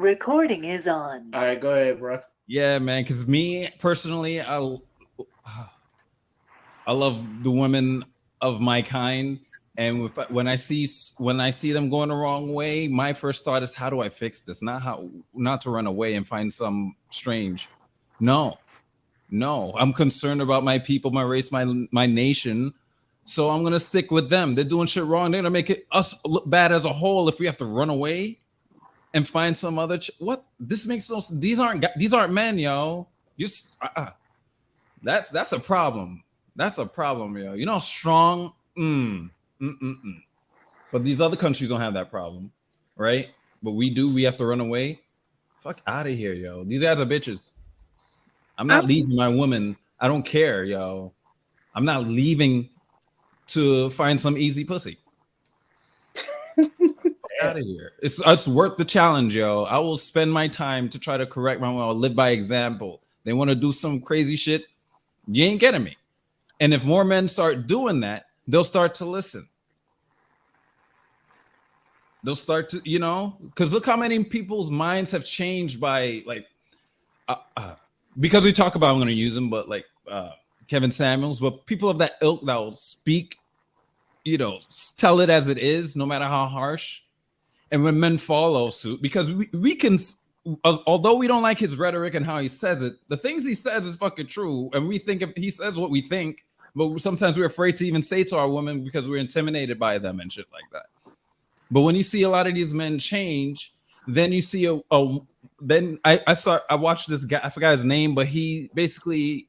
Recording is on. All right, go ahead, bro. Yeah, man. Because me personally, I love the women of my kind, and when I see them going the wrong way, my first thought is, how do I fix this? Not to run away and find some strange. No, no. I'm concerned about my people, my race, my nation. So I'm gonna stick with them. They're doing shit wrong. They're gonna make it us look bad as a whole if we have to run away and find some other. What this makes no. These aren't men, yo. That's a problem. That's a problem, yo. You know, strong. But these other countries don't have that problem, right? But we do. We have to run away. Fuck out of here, yo. These guys are bitches. I'm not leaving my woman. I don't care, yo. I'm not leaving to find some easy pussy. Out of here. It's worth the challenge, yo. I will spend my time to try to correct my woman. I'll live by example. They want to do some crazy shit. You ain't getting me. And if more men start doing that, they'll start to listen. They'll start to, because look how many people's minds have changed by because we talk about, I'm going to use them, but Kevin Samuels, but people of that ilk that will speak, tell it as it is, no matter how harsh. And when men follow suit, because we can, although we don't like his rhetoric and how he says it, the things he says is fucking true. And we think he says what we think, but sometimes we're afraid to even say to our women because we're intimidated by them and shit like that. But when you see a lot of these men change, then you see then I watched this guy, I forgot his name, but he's basically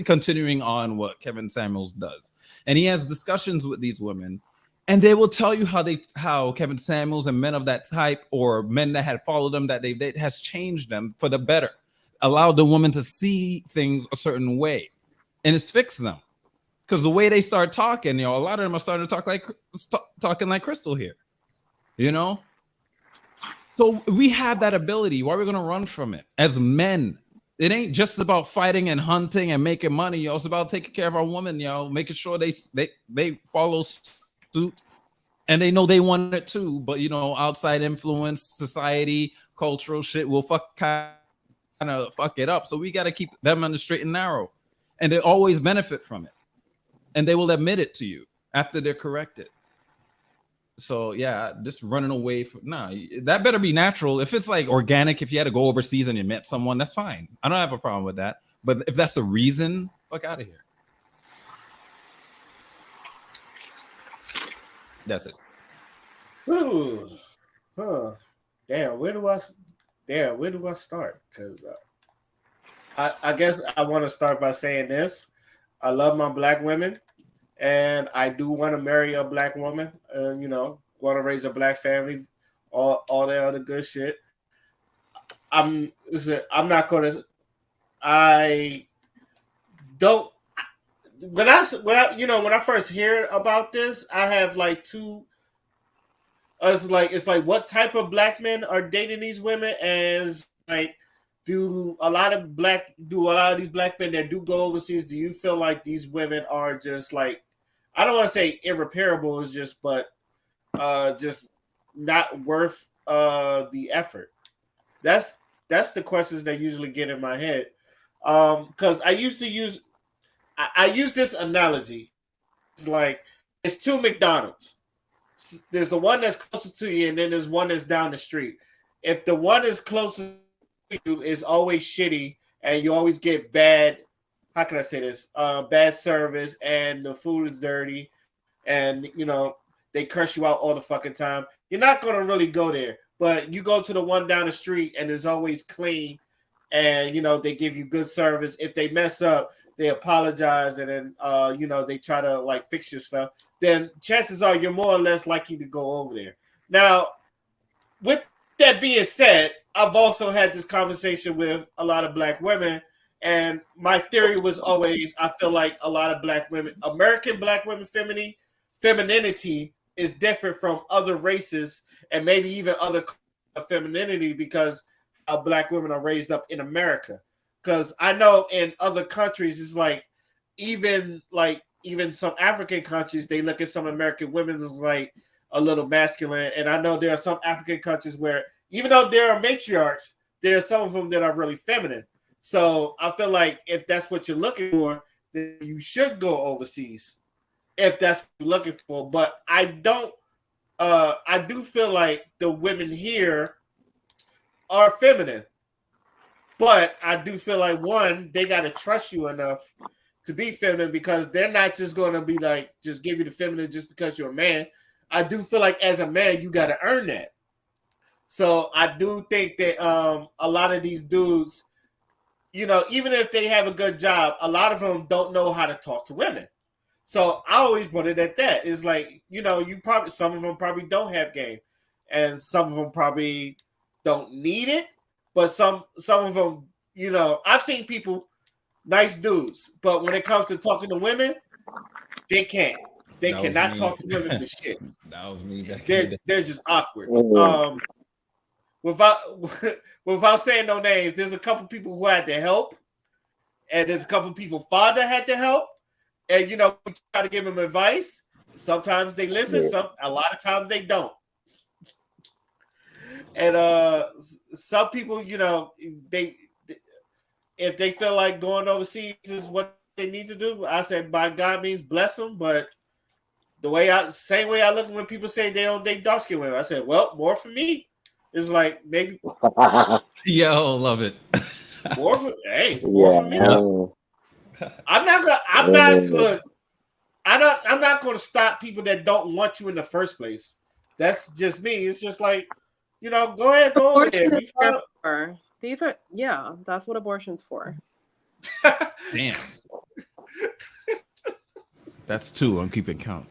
continuing on what Kevin Samuels does. And he has discussions with these women. And they will tell you how Kevin Samuels and men of that type, or men that had followed them, that has changed them for the better, allowed the woman to see things a certain way, and it's fixed them. Because the way they start talking, a lot of them are starting to talking like Crystal here, So we have that ability. Why are we going to run from it as men? It ain't just about fighting and hunting and making money. It's about taking care of our women, making sure they follow suit, and they know they want it too, but outside influence, society, cultural shit will kind of fuck it up. So we got to keep them on the straight and narrow, and they always benefit from it, and they will admit it to you after they're corrected. So yeah, just running away that better be natural. If it's like organic, if you had to go overseas and you met someone, that's fine. I don't have a problem with that. But if that's the reason, fuck out of here. That's it. Ooh. Huh. Damn, where do I start? Because I guess I want to start by saying this. I love my black women, and I do want to marry a black woman, and want to raise a black family, all that other good shit. I'm not gonna. I don't. When I first hear about this, I have like two. It's like what type of black men are dating these women, and it's like, do a lot of these black men that do go overseas, do you feel like these women are just like, I don't want to say irreparable, it's just not worth the effort? That's the questions that usually get in my head. Because I use this analogy. It's like, it's two McDonald's. There's the one that's closest to you, and then there's one that's down the street. If the one that's closest to you is always shitty, and you always get bad, how can I say this? Bad service, and the food is dirty, and they curse you out all the fucking time, you're not gonna really go there. But you go to the one down the street, and it's always clean, and they give you good service. If they mess up, they apologize, and then they try to like fix your stuff. Then chances are you're more or less likely to go over there. Now, with that being said, I've also had this conversation with a lot of black women, and my theory was always, I feel like a lot of black women, American black women, femininity is different from other races, and maybe even other femininity, because black women are raised up in America. Because I know in other countries, it's like even some African countries, they look at some American women as like a little masculine. And I know there are some African countries where, even though there are matriarchs, there are some of them that are really feminine. So I feel like if that's what you're looking for, then you should go overseas if that's what you're looking for. But I don't. I do feel like the women here are feminine, but I do feel like one, they got to trust you enough to be feminine because they're not just going to be like just give you the feminine just because you're a man. I do feel like as a man, you got to earn that. So I do think that a lot of these dudes, even if they have a good job, a lot of them don't know how to talk to women. So I always put it at that. It's like, you probably some of them probably don't have game, and some of them probably don't need it. But some of them, I've seen people, nice dudes, but when it comes to talking to women, they can't. They That was cannot me. talk to women for shit. That was me back in the They're day. they're just awkward. Mm. Without without saying no names, there's a couple people who had to help, and there's a couple people father had to help, and we try to give them advice. Sometimes they listen, Yeah. a lot of times they don't. And some people, they if they feel like going overseas is what they need to do, I said by God means bless them. But same way I look when people say they don't date dark skinned women, I said, well, more for me. It's like maybe Yo, love it. more for Yeah. me. I'm not gonna. I'm not look. I'm not going to stop people that don't want you in the first place. That's just me. It's just like, go ahead, go over there. Abortion If is you there find, for. These are, yeah, that's what abortion's for. Damn. That's two. I'm keeping count.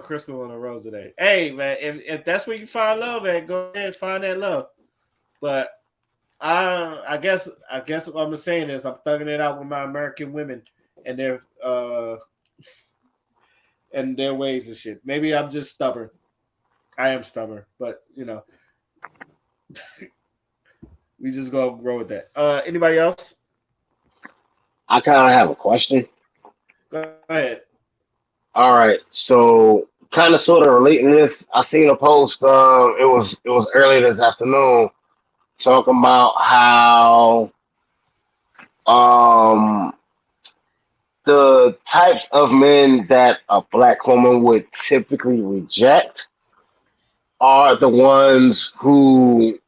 Crystal on the road today. Hey, man, if that's where you find love at, go ahead and find that love. But I guess what I'm saying is I'm thugging it out with my American women and their ways and shit. Maybe I'm just stubborn. I am stubborn, but we just go grow with that. Anybody else? I kind of have a question. Go ahead. All right, so kind of sort of relating this, I seen a post. It was earlier this afternoon talking about how um the types of men that a black woman would typically reject are the ones who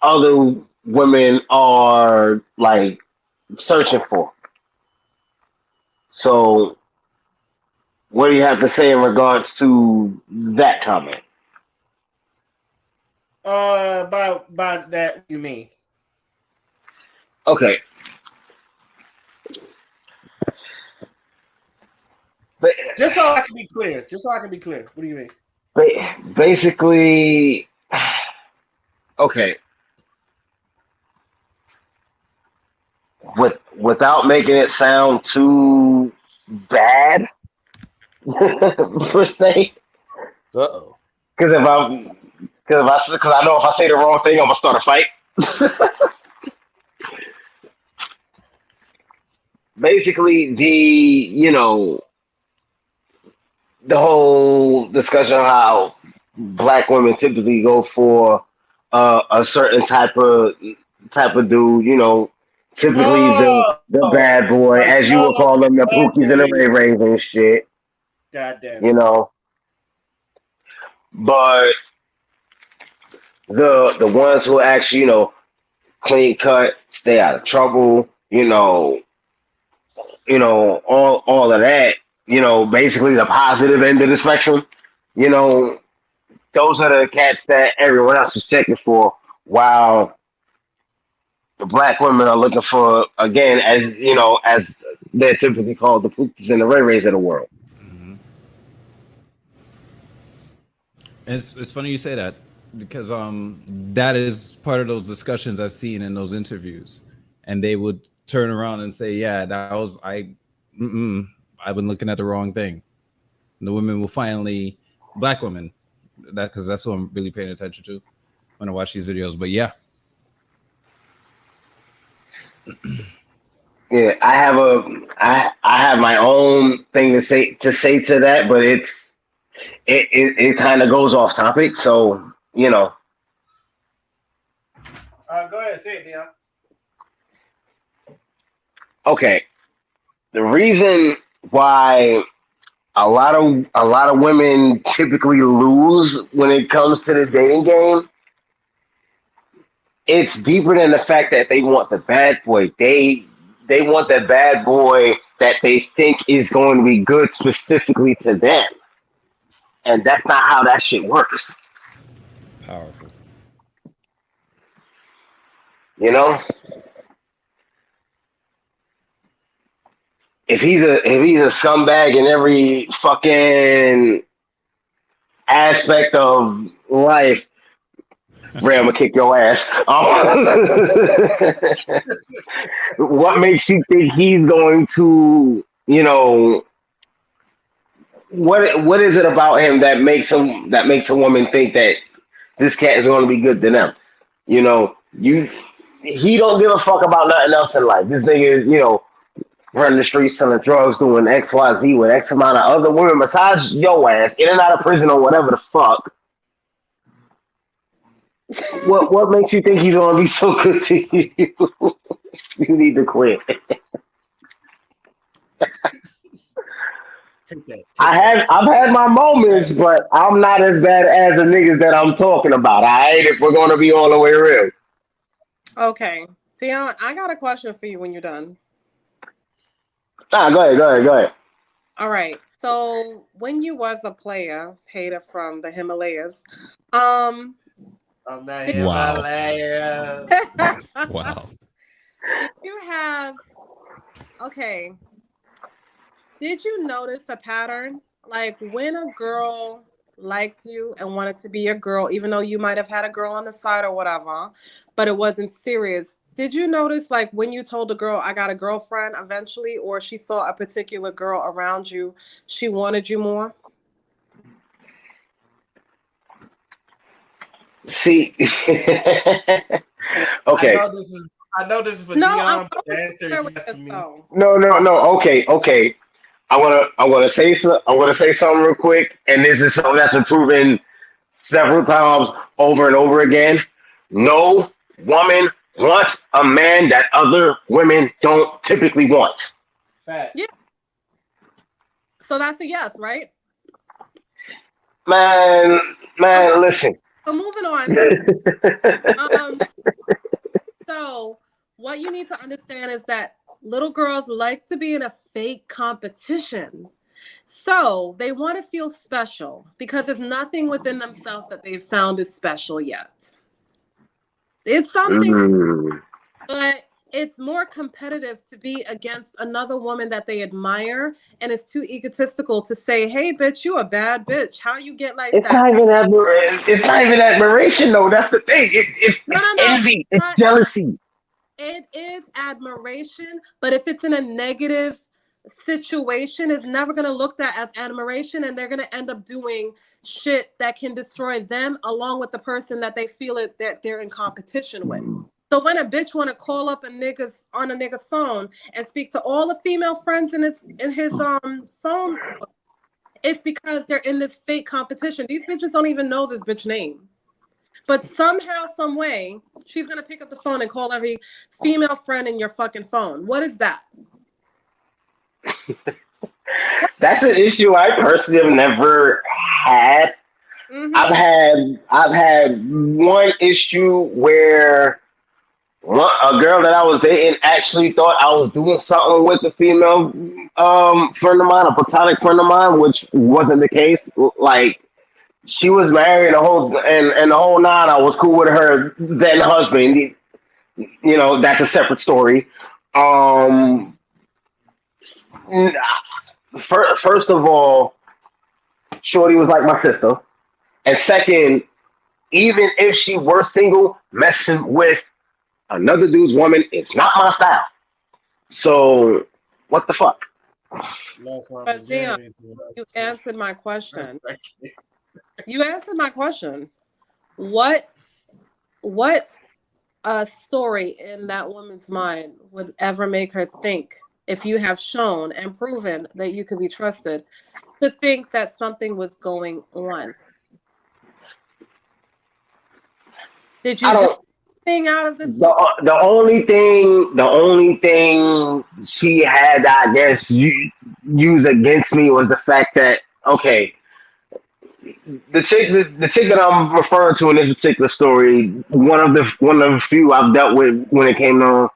other women are like searching for. So, what do you have to say in regards to that comment? About that, what you mean? Okay, but Just so I can be clear. What do you mean? basically, okay, without making it sound too bad per se, Uh-oh. because because I know if I say the wrong thing, I'm gonna start a fight. Basically, the whole discussion of how black women typically go for a certain type of dude, typically the Oh, bad boy, like as you would thugs call and them, the bad pookies and the ray boys. rays and shit, God damn you it. know. But the ones who actually, clean cut, stay out of trouble, all of that, basically the positive end of the spectrum, you know, those are the cats that everyone else is checking for. While the black women are looking for, again, as they're typically called, the Pookies and the Ray Rays of the world. Mm-hmm. It's funny you say that because that is part of those discussions I've seen in those interviews, and they would turn around and say, "Yeah, that was I've been looking at the wrong thing." And the women will finally, black women, that because that's what I'm really paying attention to when I watch these videos. But yeah, Yeah, I have my own thing to say to that, but it kind of goes off topic. So Go ahead, say it, Dion. Okay, the reason why a lot of women typically lose when it comes to the dating game, it's deeper than the fact that they want the bad boy. They want the bad boy that they think is going to be good specifically to them, and that's not how that shit works. Powerful. You know, if he's a scumbag in every fucking aspect of life, Ray, I'm gonna kick your ass. What makes you think he's going to, what is it about him that makes a woman think that this cat is going to be good to them? You know, you he don't give a fuck about nothing else in life. This nigga is, running the streets selling drugs, doing X, Y, Z with X amount of other women besides your ass, in and out of prison or whatever the fuck. What makes you think he's gonna be so good to you? You need to quit. Take that. I've had my moments, but I'm not as bad as the niggas that I'm talking about. Alright, if we're gonna be all the way real. Okay. Dion, I got a question for you when you're done. Nah, go ahead. All right. So when you was a player, Hater from the Himalayas, um, I'm the did, Wow. Himalayas. Wow. did you have okay? Did you notice a pattern? Like when a girl liked you and wanted to be your girl, even though you might have had a girl on the side or whatever, but it wasn't serious. Did you notice, like, when you told a girl, I got a girlfriend eventually, or she saw a particular girl around you, she wanted you more? See, I okay, know this is I know this is for No, I'm Dion, but the always answer is yes to serious me. though. no, okay. I wanna say something real quick, and this is something that's been proven several times over and over again. No woman wants a man that other women don't typically want. Yeah, Facts. so that's a yes, right? Man, Okay, man, listen. so moving on. Um, so what you need to understand is that little girls like to be in a fake competition. So they want to feel special because there's nothing within themselves that they've found is special yet. It's something, Mm. but it's more competitive to be against another woman that they admire, and it's too egotistical to say, "Hey, bitch, you a bad bitch. How you get like It's that?" not even it's not even admiration though. That's the thing. No, It's no, no. envy. It's Not, jealousy. it is admiration, but if it's in a negative situation, it's never going to look at as admiration, and they're going to end up doing shit that can destroy them along with the person that they feel it that they're in competition with. So when a bitch want to call up a nigga's on a nigga's phone and speak to all the female friends in his phone, it's because they're in this fake competition. These bitches don't even know this bitch name. But somehow, some way, she's gonna pick up the phone and call every female friend in your fucking phone. What is that? That's an issue I personally have never had. I've Mm-hmm. had I've had one issue where a girl that I was dating actually thought I was doing something with a female friend of mine, a platonic friend of mine, which wasn't the case. Like she was married and the whole nine. I was cool with her then husband. That's a separate story. Um, first of all, Shorty was like my sister, and second, even if she were single, messing with another dude's woman is not my style. So what the fuck? Lost my But Dion, virginity. you answered my question. Respect it. You answered my question. What what a story in that woman's mind would ever make her think, if you have shown and proven that you can be trusted, to think that something was going on? Did I you do don't. thing out of this story. The only thing she had, I guess, use against me was the fact that, okay, the chick that I'm referring to in this particular story, one of the few I've dealt with when it came to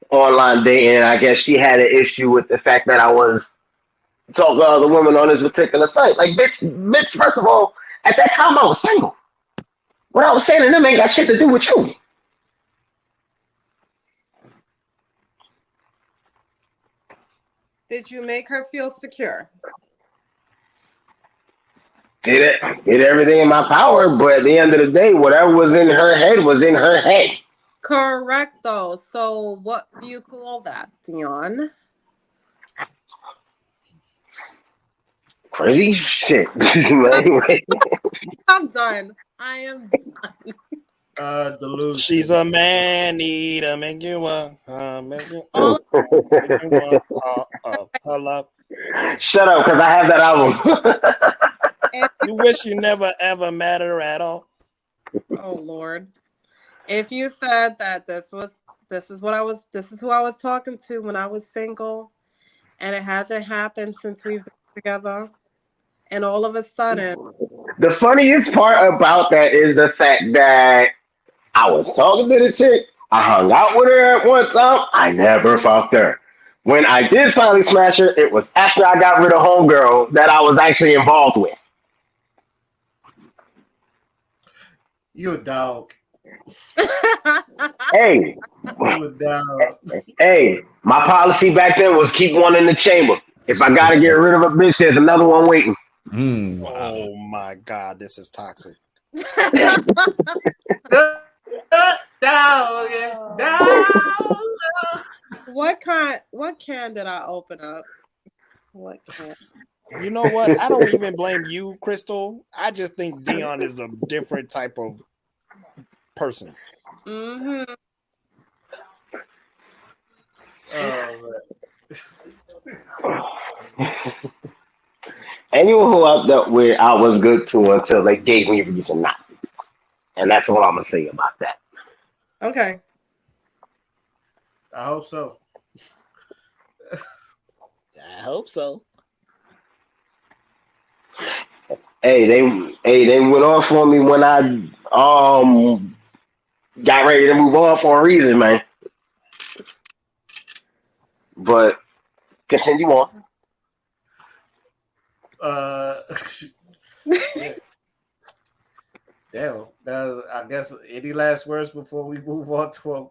online dating. And I guess she had an issue with the fact that I was talking to other women on this particular site. Like, bitch. First of all, at that time I was single. What I was saying to them ain't got shit to do with you. Did you make her feel secure? Did everything in my power, but at the end of the day, whatever was in her head was in her head. Correct, though. So, what do you call that, Dion? Crazy shit. Anyway. I'm done. I am done. Delusion. She's a man eater, make you want, make you Oh, her love. Shut up, because I have that album. and- You wish you never ever met her at all. oh Lord. If you said that this is who I was talking to when I was single, and it hasn't happened since we've been together, and all of a sudden, The funniest part about that is the fact that I was talking to the chick. I hung out with her at one time. I never fucked her. When I did finally smash her, it was after I got rid of homegirl that I was actually involved with. You a dog. Hey, You a dog. hey, my policy back then was keep one in the chamber. If I gotta get rid of a bitch, there's another one waiting. Wow. Oh my God, this is toxic. Dog. Dog. what can did I open up? What can? You know what? I don't even blame you, Crystal. I just think Dion is a different type of person. Mm-hmm. Oh, Anyone who I dealt with, I was good to until they gave me a reason not to. And that's all I'm gonna say about that. Okay. I hope so. I hope so. They went off on me when I got ready to move on for a reason, man. But continue on. Uh, damn. I guess any last words before we move on to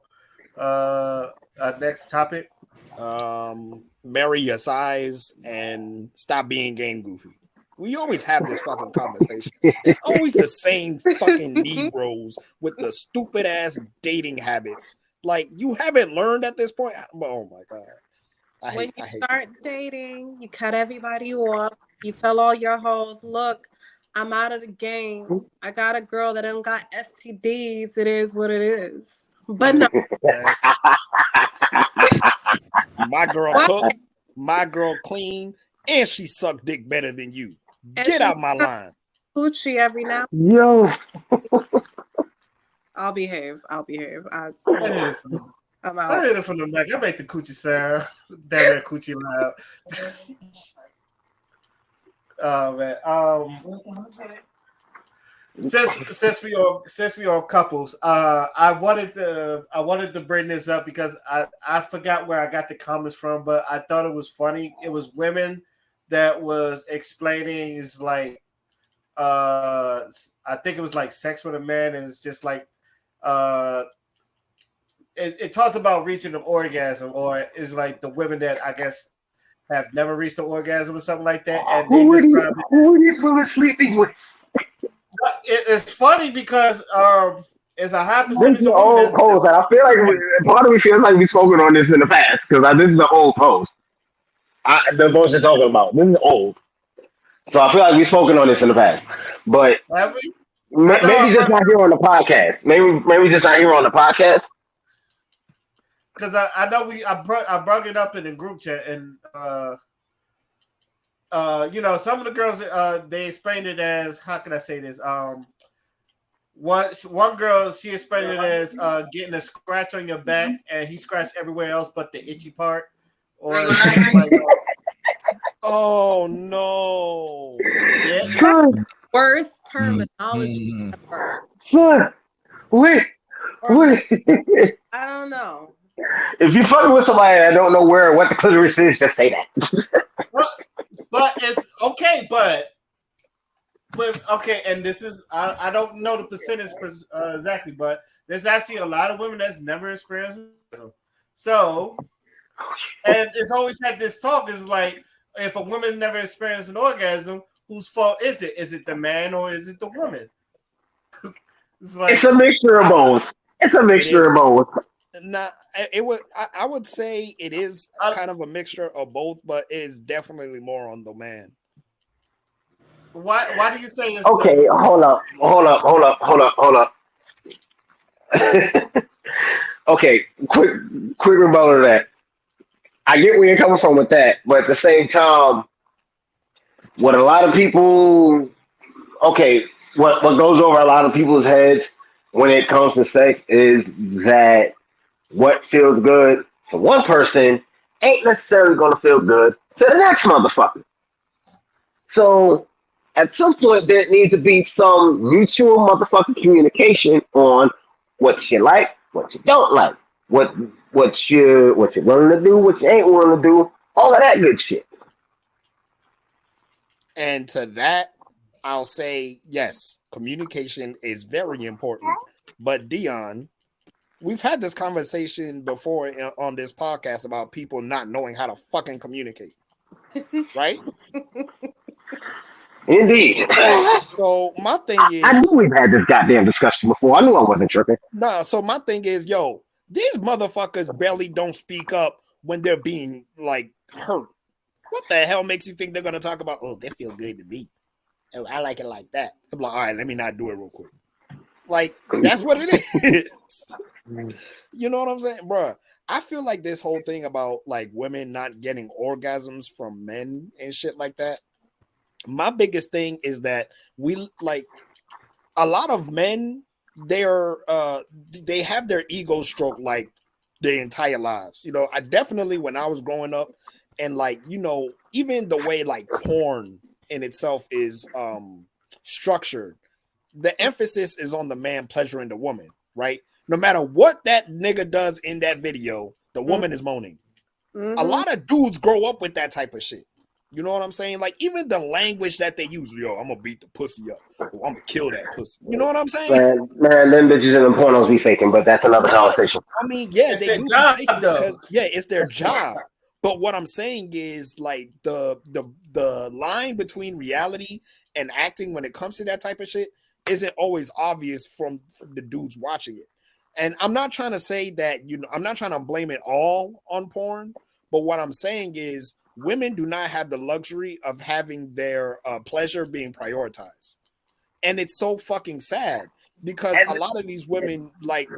our next topic? Marry your size and stop being game goofy. We always have this fucking conversation. It's always the same fucking Negroes with the stupid ass dating habits. Like, you haven't learned at this point. Oh my God. When you I hate start dating, you cut everybody off. You tell all your hoes, look, I'm out of the game. I got a girl that don't got STDs. It is what it is. But no, my girl what? cook, my girl clean, and she suck dick better than you. And Get she out my line. Gucci every now. Yo, I'll behave. I'm I out. hit it from the back. I make the coochie sound. Damn that coochie loud. Oh man. Since we on couples, I wanted to bring this up because I forgot where I got the comments from, but I thought it was funny. It was women that was explaining is like I think it was like sex with a man, and it's just like it talked about reaching an orgasm, or it's like the women that I guess have never reached an orgasm or something like that, and they describe it. who are these women sleeping with? It's funny because as a high This is percentage an of women old post, and I feel like part of me feels like we've spoken on this in the past because this is an old post. The post you're talking about, this is old, so I feel like we've spoken on this in the past. But have we? maybe just not here on the podcast. Maybe just not here on the podcast. Because I know I brought it up in the group chat, and some of the girls they explained it as, how can I say this? one girl, she explained it as getting a scratch on your back, and he scratched everywhere else but the itchy part. Or it's like, Oh no! yeah, Son, Worst terminology Mhm. ever. son, wait, Or wait. I don't know. If you fucking with somebody that don't know where or what the clitoris is, just say that. but it's okay. But okay, and this is I don't know the percentage exactly, but there's actually a lot of women that's never experienced orgasm. So, and it's always had this talk is like, if a woman never experienced an orgasm, whose fault is it? Is it the man or is it the woman? It's It's like a mixture of both. It's a It mixture of is both. not. It would. I would say it is I, kind of a mixture of both, but it is definitely more on the man. why do you say it's the Okay, hold up. Okay, quick rebuttal to that. I get where you're coming from with that, but at the same time, what a lot of people, okay, what goes over a lot of people's heads when it comes to sex is that what feels good to one person ain't necessarily going to feel good to the next motherfucker. So at some point, there needs to be some mutual motherfucking communication on what you like, what you don't like, what what you're willing to do, what you ain't willing to do, all of that good shit. And to that, I'll say yes, communication is very important. But Dion, we've had this conversation before on this podcast about people not knowing how to fucking communicate, right? Indeed. So my thing I knew is, we've had this goddamn discussion before. I knew I wasn't tripping. nah. So my thing is, yo, these motherfuckers barely don't speak up when they're being like hurt. What the hell makes you think they're gonna talk about? Oh, that feel good to me. Oh, I like it like that. I'm like, all right, let me not do it real quick. Like that's what it is. You know what I'm saying, bro? I feel like this whole thing about like women not getting orgasms from men and shit like that. My biggest thing is that we like a lot of men. They have their ego stroke like their entire lives. You know, I definitely when I was growing up and like even the way like porn in itself is structured, the emphasis is on the man pleasuring the woman, right? No matter what that nigga does in that video, the woman is moaning. A Mm-hmm. lot of dudes grow up with that type of shit. You know what I'm saying? Like even the language that they use, yo, I'm gonna beat the pussy up, or I'm gonna kill that pussy. You know what I'm saying? Man, them bitches in the pornos be faking, but that's another Nah, conversation. I mean, yeah, it's they their do be job faking though. because it's their job. But what I'm saying is like the line between reality and acting when it comes to that type of shit isn't always obvious from the dudes watching it. And I'm not trying to say that, I'm not trying to blame it all on porn, but what I'm saying is women do not have the luxury of having their pleasure being prioritized. And it's so fucking sad because a lot of these women, like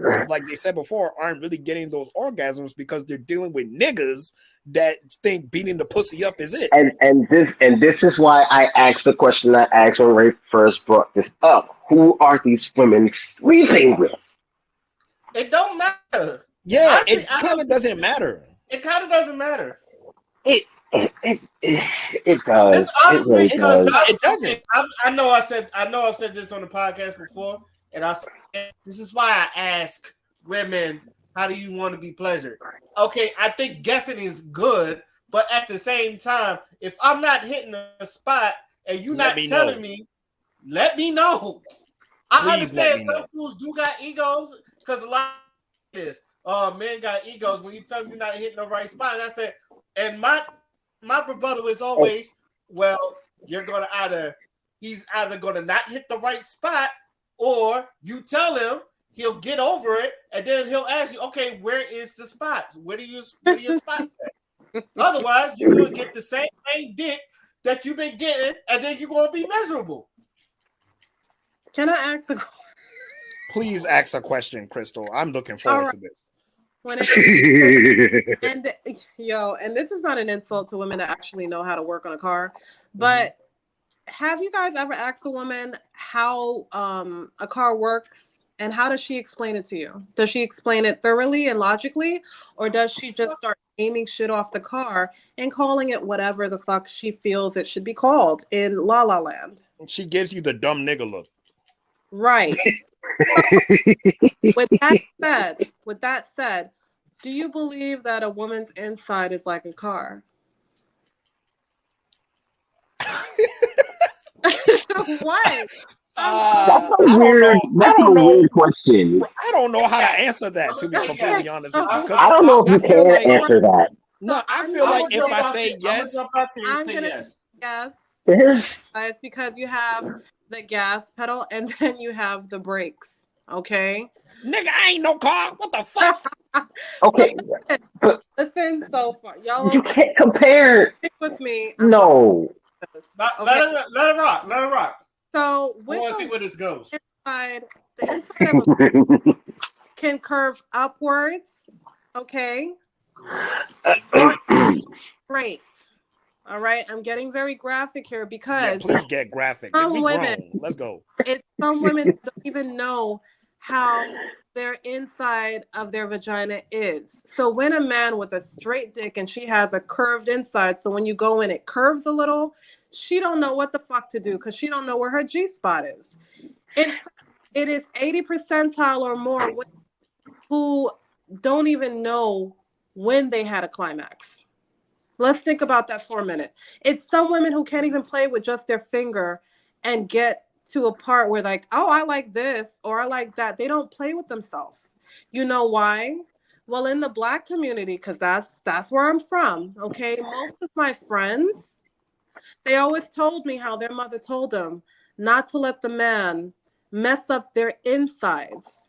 they said before, aren't really getting those orgasms because they're dealing with niggas that think beating the pussy up is it. And this is why I asked the question I asked when Ray first brought this up. Who are these women sleeping with? It don't matter. Yeah, Honestly, it kind of doesn't matter. it kind of doesn't matter. It It's does. It honestly really because does. It doesn't. I know I've said this on the podcast before, and I said this is why I ask women, how do you want to be pleasured? Okay, I think guessing is good, but at the same time, if I'm not hitting a spot and you're Let not me telling know. me, let me know. I Please let understand me some know. fools do got egos because a lot of this. Men got egos when you tell them you're not hitting the right spot. And I said, and my rebuttal is always, well, he's either gonna not hit the right spot, or you tell him he'll get over it, and then he'll ask you, okay, where is the spot? Where do you spot at? Otherwise, you're gonna get the same dick that you've been getting, and then you're gonna be miserable. Can I ask a Please ask a question, Crystal. I'm looking All forward right. to this. when it and and this is not an insult to women that actually know how to work on a car, but have you guys ever asked a woman how a car works, and how does she explain it to you? Does she explain it thoroughly and logically, or does she just start naming shit off the car and calling it whatever the fuck she feels it should be called in La La Land? She gives you the dumb nigga look. Right. With that said, do you believe that a woman's inside is like a car? What? That's a I don't weird. know. I That's a don't know. weird question. I don't know how to Yes. answer that. To be Yes. completely honest with you, because I don't know if I you feel can like answer that. no. I I'm feel I'm like gonna if jump I out say there. I'm gonna yes, jump out there and I'm say gonna yes. guess. There's It's because you have the gas pedal and then you have the brakes. Okay. nigga, I ain't no car. What the fuck? okay, but Listen, so far, you y'all can't compare. stick with me. I'm going No, to this. Let Okay. it rock. Let it rock. So I with want to see where this goes. the inside of a can curve upwards. Okay. Or straight. All right. I'm getting very graphic here Yeah, because please get graphic. some We women, grown. Let's go. some women don't even know how their inside of their vagina is. So when a man with a straight dick and she has a curved inside, so when you go in it curves a little, she don't know what the fuck to do because she don't know where her G spot is. In fact, it is 80 percentile or more women who don't even know when they had a climax. Let's think about that for a minute. It's some women who can't even play with just their finger and get to a part where, like, oh, I like this or I like that. They don't play with themselves. You know why? Well, in the Black community, because that's where I'm from. Okay, most of my friends, they always told me how their mother told them not to let the man mess up their insides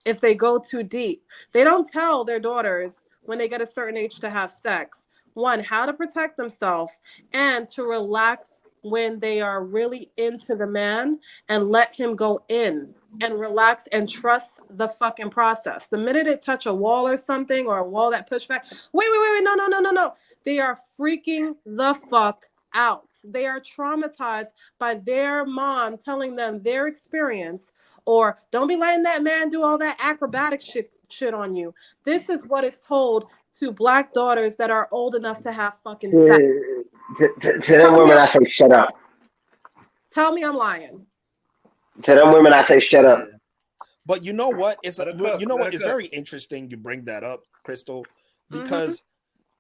if they go too deep. They don't tell their daughters when they get a certain age to have sex, one, how to protect themselves and to relax when they are really into the man and let him go in and relax and trust the fucking process. The minute it touch a wall or something or a wall that push back, wait, no, no, no, no, no. They are freaking the fuck out. They are traumatized by their mom telling them their experience, or don't be letting that man do all that acrobatic shit on you. This is what is told to Black daughters that are old enough to have fucking sex. to them Tell me women, I'm, I say shut up. tell me I'm lying. To them women, I say shut Yeah. up. But you know what? Let it cook. You know Let what? it It's cook. very interesting you bring that up, Crystal, Mm-hmm. because,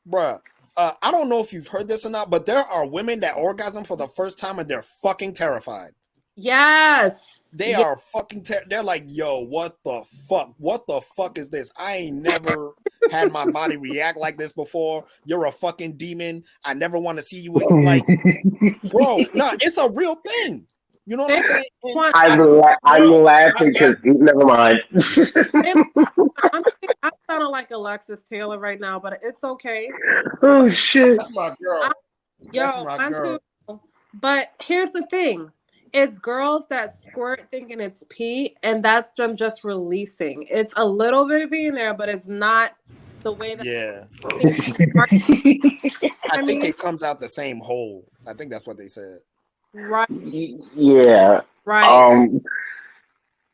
bruh, I don't know if you've heard this or not, but there are women that orgasm for the first time and they're fucking terrified. Yes. They are fucking they're like, yo, what the fuck? What the fuck is this? I ain't never had my body react like this before. You're a fucking demon. I never want to see you again. Like, bro, nah, it's a real thing. You know what I'm saying? And Want, I I'm Yo, laughing because never mind. I'm sounding like Alexis Taylor right now, but it's okay. Oh shit! that's my I, girl. That's yo, my mine girl. too. But here's the thing. It's girls that squirt thinking it's pee, and that's them just releasing. It's a little bit of pee in there, but it's not the way that yeah, I I I think mean, it comes out the same hole. I think that's what they said. right, Yeah. right. Um.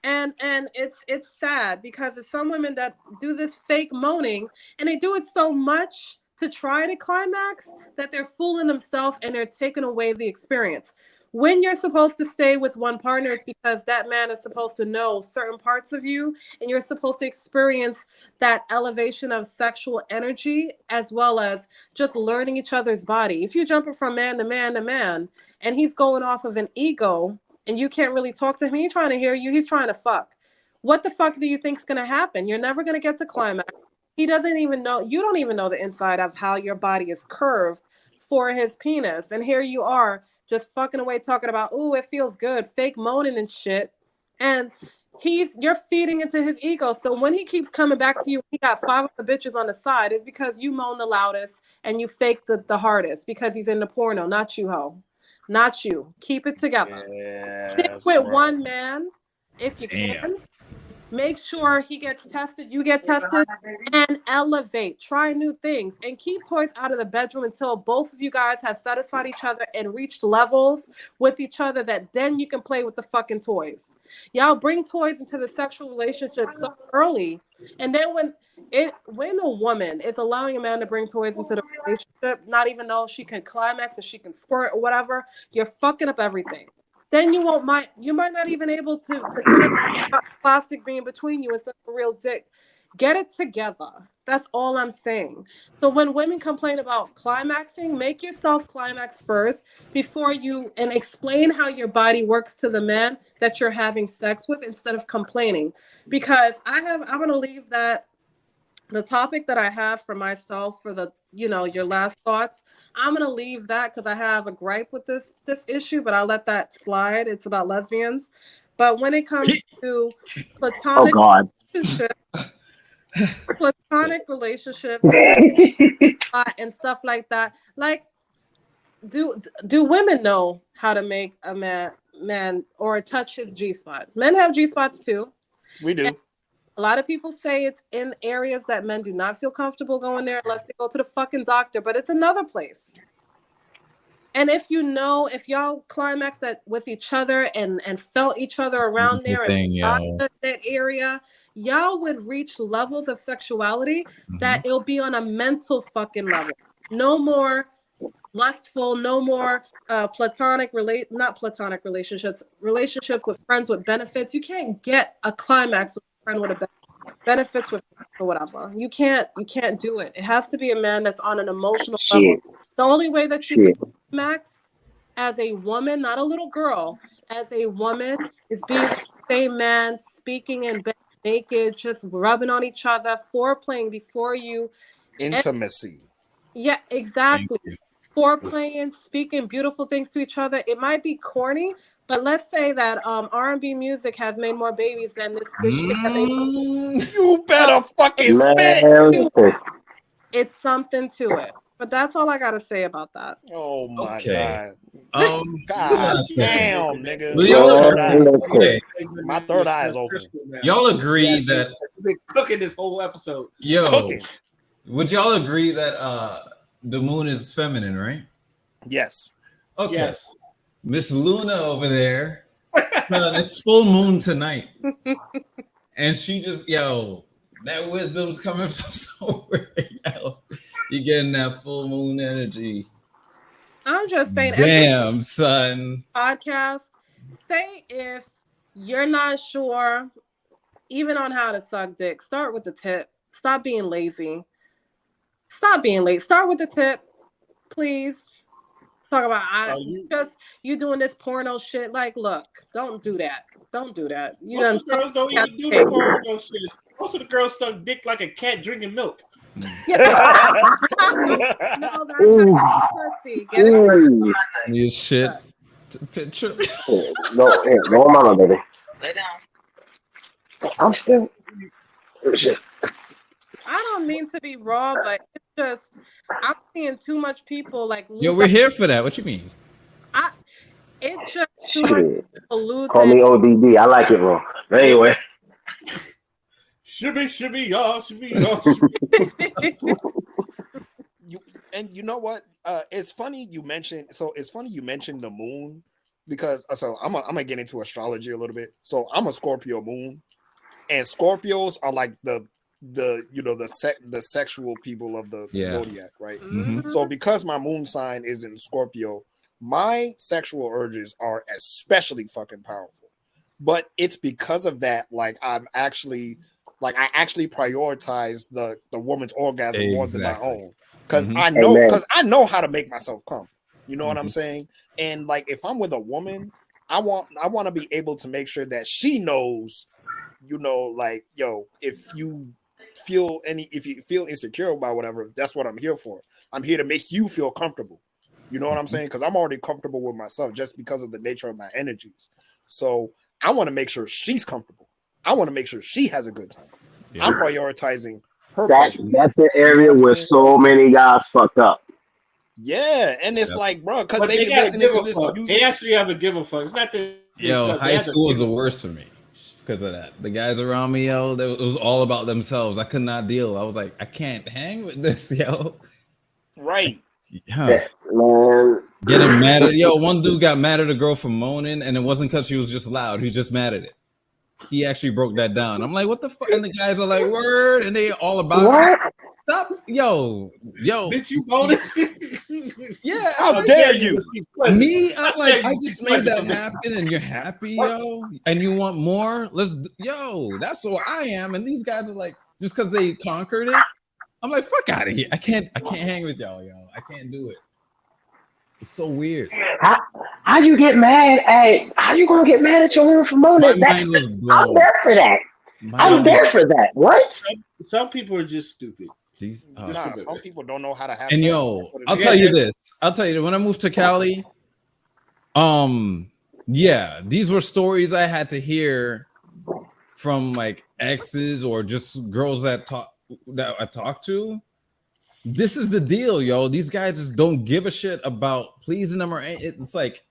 And it's sad because it's some women that do this fake moaning, and they do it so much to try to climax that they're fooling themselves and they're taking away the experience. When you're supposed to stay with one partner, it's because that man is supposed to know certain parts of you, and you're supposed to experience that elevation of sexual energy as well as just learning each other's body. If you're jumping from man to man to man and he's going off of an ego and you can't really talk to him, he's trying to hear you, he's trying to fuck. What the fuck do you think's gonna happen? You're never gonna get to climax. He doesn't even know, you don't even know the inside of how your body is curved for his penis. And here you are just fucking away talking about, ooh, it feels good, fake moaning and shit. And you're feeding into his ego. So when he keeps coming back to you, he got five other bitches on the side, it's because you moan the loudest and you fake the hardest because he's in the porno, not you, ho. Not you. Keep it together. Stick Yes, with bro. one man if you Damn. can. Make sure he gets tested, you get tested, and elevate. Try new things and keep toys out of the bedroom until both of you guys have satisfied each other and reached levels with each other that then you can play with the fucking toys. Y'all bring toys into the sexual relationship so early. And then when a woman is allowing a man to bring toys into the relationship, not even though she can climax and she can squirt or whatever, you're fucking up everything. Then you might not even able to finish plastic being between you instead of a real dick. Get it together. That's all I'm saying. So when women complain about climaxing, make yourself climax first before you and explain how your body works to the man that you're having sex with instead of complaining. Because I'm gonna leave that the topic that I have for myself for the your last thoughts. I'm gonna leave that because I have a gripe with this issue, but I'll let that slide. It's about lesbians. But when it comes to Oh platonic God. relationships, platonic relationships and stuff like that, like do women know how to make a man or touch his G spot? Men have G spots too. We do. And a lot of people say it's in areas that men do not feel comfortable going there unless they go to the fucking doctor, but it's another place. And if y'all climaxed that with each other and felt each other around there Thing, and that area, y'all would reach levels of sexuality that it'll be on a mental fucking level. No more lustful, no more not platonic relationships with friends with benefits. You can't get a climax with a friend with a benefits with or whatever. You can't do it. It has to be a man that's on an emotional level. Shit. The only way that you could Shit. max as a woman, not a little girl, as a woman, is being with the same man, speaking in bed naked, just rubbing on each other, foreplaying before you. Intimacy. Yeah, exactly. Foreplaying, speaking beautiful things to each other. It might be corny, but let's say that R&B music has made more babies than this shit that they. You better fucking spit. Man. It's something to it. But that's all I gotta say about that. Oh my Okay. God. Hold God on a second. damn, nigga. Will My y'all third eye. okay? My third eye is open. Y'all agree that She's been cooking this whole episode. Cooking. Would y'all agree that the moon is feminine, right? Yes. Okay. Yes. Miss Luna over there, it's full moon tonight. And she just, that wisdom's coming from somewhere. You're getting that full moon energy. I'm just saying, Damn, son. podcast, say if you're not sure, even on how to suck dick, start with the tip. Stop being lazy. Stop being late. Start with the tip, please. Talk about you doing this porno shit. Like, look, don't do that. Don't do that. You Most done of the girls don't even do the porno shit. Most of the girls suck dick like a cat drinking milk. Yeah. No, that's pussy. Get it? You shit. Picture. No, here, no, mama, baby. Lay down. I'm still. Shit. I don't mean to be raw, but it's just I'm seeing too much people like lose. Yo, we're here for that. What you mean? It's just too much people losing. Call me ODD. I like it, bro. But anyway. Shimmy, y'all, y'all. And you know what? It's funny you mentioned. So it's funny you mentioned the moon because I'm gonna get into astrology a little bit. So I'm a Scorpio moon, and Scorpios are like the sexual people of the zodiac, right? Mm-hmm. So because my moon sign is in Scorpio, my sexual urges are especially fucking powerful. But it's because of that, like I actually prioritize the woman's orgasm more than my own. Because I know how to make myself come. You know what I'm saying? And like if I'm with a woman, I want to be able to make sure that she knows, like, yo, if you feel insecure about whatever, that's what I'm here for. I'm here to make you feel comfortable. You know what I'm saying? Because I'm already comfortable with myself just because of the nature of my energies. So I want to make sure she's comfortable. I want to make sure she has a good time. I'm prioritizing her. That's the area where so many guys fucked up. Yeah, and it's like, bro, because they be gotta listening give to a this fuck. music. They actually have a give a fuck. It's not that. High school was the worst for me. because of that. The guys around me, yo, it was all about themselves. I could not deal. I was like, I can't hang with this, yo. Right. Huh. Man, Getting mad at one dude got mad at a girl for moaning, and it wasn't because she was just loud. He was just mad at it. He actually broke that down. I'm like, what the fuck? And the guys are like, word, and they all about what? it. Stop, yo. Bitch, you voted. Yeah, How dare you? me, I'm like, dare I you see just made that pleasure. happen, and you're happy, yo, and you want more. Yo, that's what I am. And these guys are like, just because they conquered it, I'm like, fuck out of here. I can't hang with y'all, yo. I can't do it. It's so weird. How you get mad at? How you gonna get mad at your woman for My moaning? mind was I'm blown. there for that. My I'm mind, there for that. What? Some people are just stupid. these, Nah, some people don't know how to have and sex. yo, I'll is. tell you this. I'll tell you when I moved to Cali, yeah, these were stories I had to hear from like exes or just girls that I talked to. This is the deal, yo. These guys just don't give a shit about pleasing them, or it's like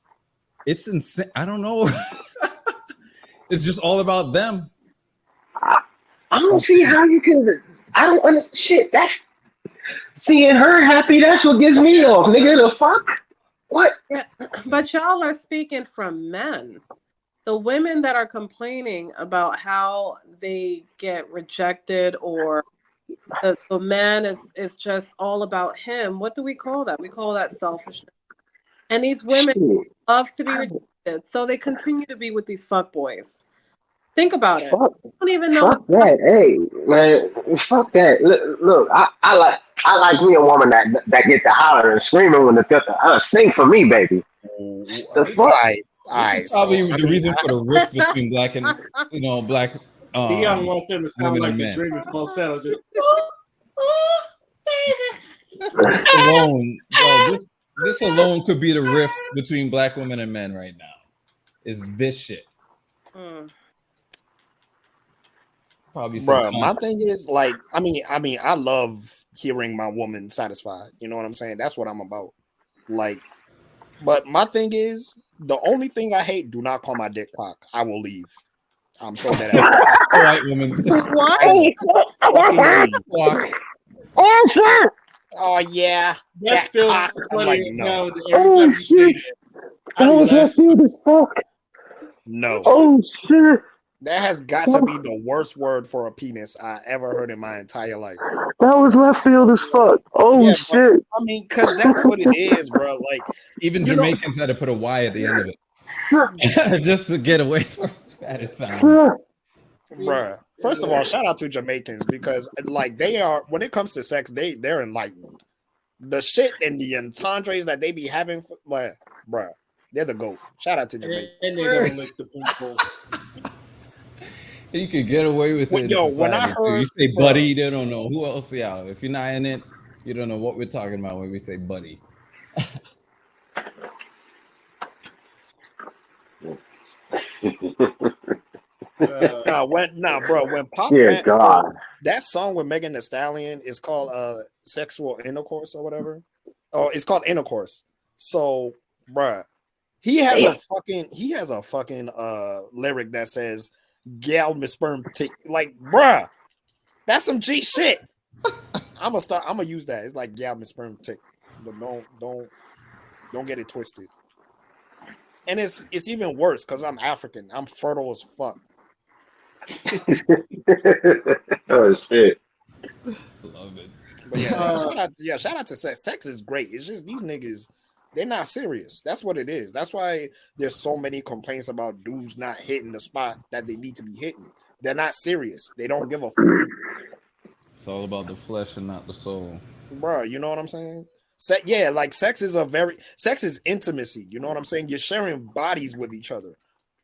it's insane. I don't know. It's just all about them. I don't see how you can. I don't understand. Shit, that's seeing her happy. That's what gives me off, nigga. The fuck? What? Yeah, but y'all are speaking from men. The women that are complaining about how they get rejected or the man is just all about him. What do we call that? We call that selfishness. And these women Shit. love to be rejected, so they continue to be with these fuck boys. Think about it. Fuck. I don't even know. Fuck that. Hey, man. Fuck that. Look, I like me a woman that get to holler and screaming when it's got the sting for me, baby. The All fuck? right. All This right. is probably So, the reason for the rift between black and black Dion wants them to sound women like and the men. dreaming falsetto. Just This alone, yo, this alone could be the rift between black women and men right now. Is this shit? Mm. Probably some bro, my conflict. thing is like, I love hearing my woman satisfied. You know what I'm saying? That's what I'm about. Like, but my thing is, the only thing I hate, do not call my dick cock. I will leave. I'm so dead at it. White woman. What? I will fucking leave. Walk. Oh shit! Oh yeah, that's that still cock. I'm funny like, as no, hell. Every Oh time you say shit! that, That I be was left laughing. field as fuck. no. Oh shit! That has got to be the worst word for a penis I ever heard in my entire life. That was left field as fuck. Oh Yeah, but shit! I mean, because that's what it is, bro. Like, Even you know, Jamaicans had to put a Y at the end of it just to get away from that. It sounds. bruh. First of all, shout out to Jamaicans because, like, they are when it comes to sex, they're enlightened. The shit and the entendres that they be having, like, bruh, they're the goat. Shout out to Jamaica. And they're gonna lick the people. You could get away with it in Yo, when I society too. You heard, say bruh, buddy, they don't know who else. Yeah, if you're not in it, you don't know what we're talking about when we say buddy. when Pop Dear God. that song with Megan Thee Stallion is called "Sexual Intercourse" or whatever. Oh, it's called Intercourse. So, bruh, he has a fucking lyric that says "Gal me sperm tick." Like, bruh, that's some G shit. I'm gonna use that. It's like "Gal me sperm tick," but don't get it twisted. And it's even worse because I'm African. I'm fertile as fuck. Oh shit! Love it. But yeah, shout out to sex. Sex is great. It's just these niggas, they're not serious. That's what it is. That's why there's so many complaints about dudes not hitting the spot that they need to be hitting. They're not serious. They don't give a fuck. It's all about the flesh and not the soul. Bro, you know what I'm saying? Like sex is intimacy. You know what I'm saying? You're sharing bodies with each other.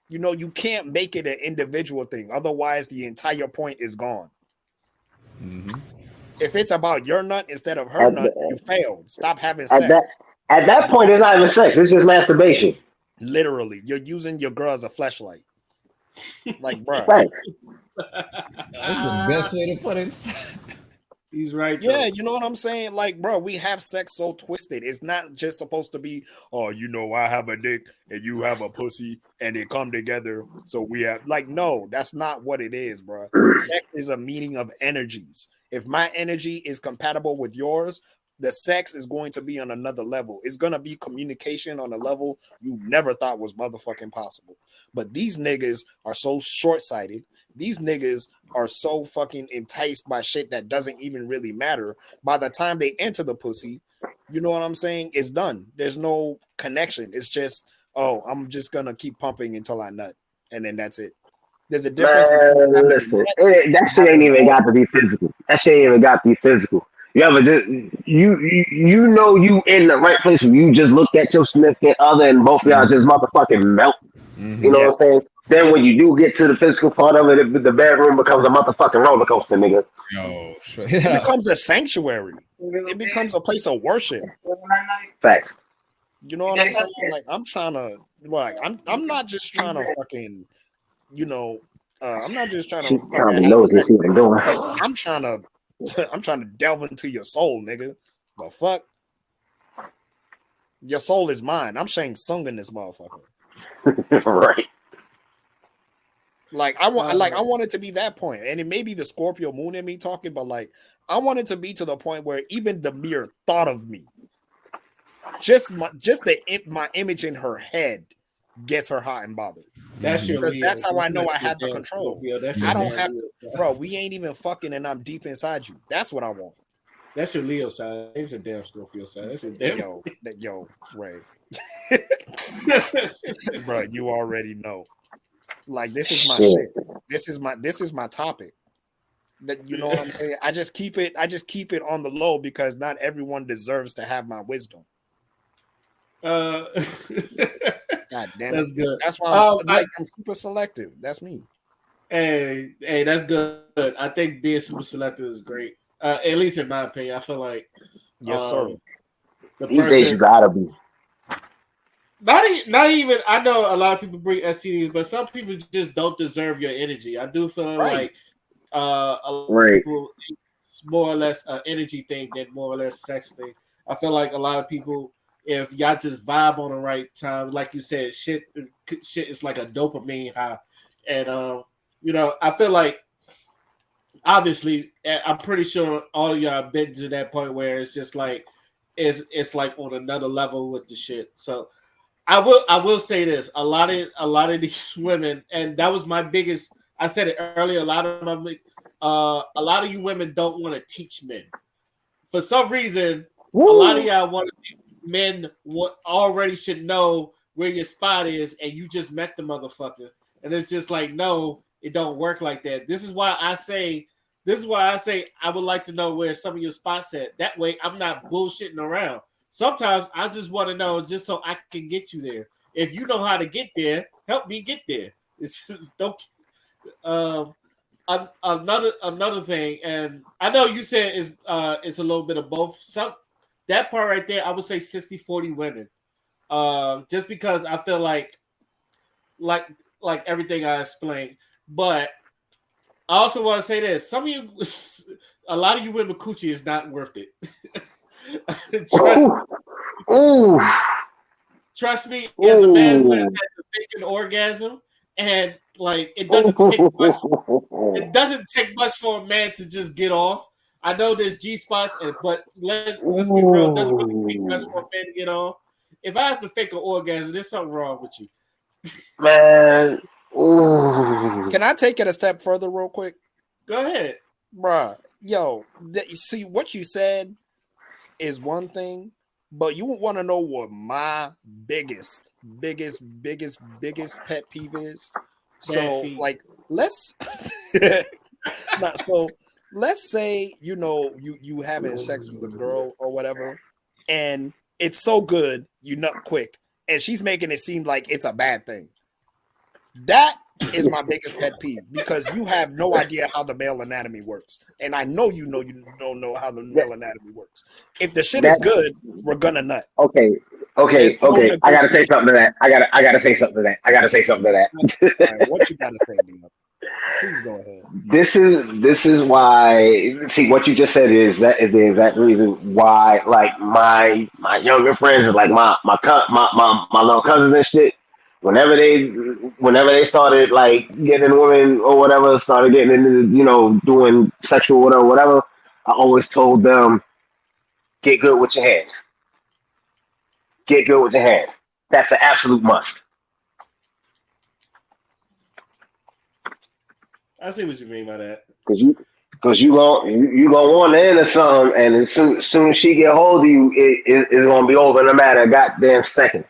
You know, you can't make it an individual thing. Otherwise, the entire point is gone. Mm-hmm. If it's about your nut instead of her nut, you failed. Stop having At sex. that point, it's not even sex. It's just masturbation. Literally, you're using your girl as a fleshlight. Like, bro. Thanks. That's the best way to put it. He's right. Yeah, Though. you know what I'm saying? Like, bro, we have sex so twisted. It's not just supposed to be, oh, you know, I have a dick and you have a pussy and they come together. So we have, like, no, that's not what it is, bro. Sex is a meeting of energies. If my energy is compatible with yours, the sex is going to be on another level. It's going to be communication on a level you never thought was motherfucking possible. But these niggas are so short sighted. These niggas are so fucking enticed by shit that doesn't even really matter. By the time they enter the pussy, you know what I'm saying? It's done. There's no connection. It's just, oh, I'm just gonna keep pumping until I nut, and then that's it. There's a difference between Man, having a listen, nut that and shit ain't having even balls. got to be physical. That shit ain't even got to be physical. You ever just you know you in the right place when you just looked at your significant other and both of y'all just motherfucking melt. You know what I'm Yes. saying? Then when you do get to the physical part of it, the bedroom becomes a motherfucking roller coaster, nigga. Yo, straight It up. becomes a sanctuary. It becomes a place of worship. Facts. You know what I'm saying? Like I'm trying to like I'm not just trying to fucking, you know, I'm not just trying She to fucking probably have knows what sex, she's nigga. doing. I'm trying to I'm trying to delve into your soul, nigga. The fuck? Your soul is mine. I'm Shang Tsung in this motherfucker. Right. Like I want it to be that point. And it may be the Scorpio moon in me talking, but like I want it to be to the point where even the mere thought of me, my image in her head gets her hot and bothered. That's your Because Leo. that's how I know I That's your have the damn control. Scorpio. That's your I don't damn have Leo to, side. bro. We ain't even fucking, and I'm deep inside you. That's what I want. That's your Leo side. That's your damn Scorpio side. That's your damn. Yo, Ray, bro. You already know. Like this is my Shit. shit. This is my topic. That you know what I'm saying. I just keep it on the low because not everyone deserves to have my wisdom. Uh, God damn it. that's good. That's why I'm super selective. That's me. Hey, that's good. I think being super selective is great. At least in my opinion, I feel like Yes, sir. the These days you person gotta be. not even I know a lot of people bring STDs, but some people just don't deserve your energy. I do feel Right. like a lot of Right. people it's more or less an energy thing than more or less sex thing. I feel like a lot of people, if y'all just vibe on the right time, like you said, shit is like a dopamine high, and you know, I feel like obviously I'm pretty sure all of y'all have been to that point where it's just like it's like on another level with the shit. So I will say this: a lot of these women, and that was my biggest. I said it earlier. A lot of you women don't want to teach men. For some reason, a lot of Woo. y'all want men already should know where your spot is, and you just met the motherfucker. And it's just like, no, it don't work like that. This is why I say I would like to know where some of your spots at. That way, I'm not bullshitting around. Sometimes I just want to know just so I can get you there. If you know how to get there, help me get there. It's just don't. Um, another thing, and I know you said it's a little bit of both. Some that part right there, I would say 60-40 women. Just because I feel like like everything I explained, but I also want to say this: some of you, a lot of you women, coochie is not worth it. Ooh. Trust me, as a man who has Ooh. had to fake an orgasm, and like it doesn't take much. It doesn't take much for a man to just get off. I know there's G spots, but let's be real. It doesn't really take much for a man to get off. If I have to fake an orgasm, there's something wrong with you. Man. Ooh. Can I take it a step further, real quick? Go ahead. Bruh, yo, see what you said is one thing, but you want to know what my biggest pet peeve is? So, feet. like, let's so let's say you know you having sex with a girl or whatever, and it's so good you nut quick, and she's making it seem like it's a bad thing. That is my biggest pet peeve because you have no idea how the male anatomy works. And I know you don't know how the male anatomy works. If the shit is That good, we're gonna nut. okay. There's no Okay. I gotta say negotiation. something to that. I gotta say something to that. All right, what you gotta say, Dion? Please go ahead. This is why. See, what you just said is the exact reason why. Like my younger friends, like my little cousins and shit. Whenever they started like getting women or whatever, started getting into doing sexual whatever. I always told them, get good with your hands. Get good with your hands. That's an absolute must. I see what you mean by that. Cause you gonna want to into something, and as soon as she get hold of you, it's gonna be over in a matter of goddamn seconds.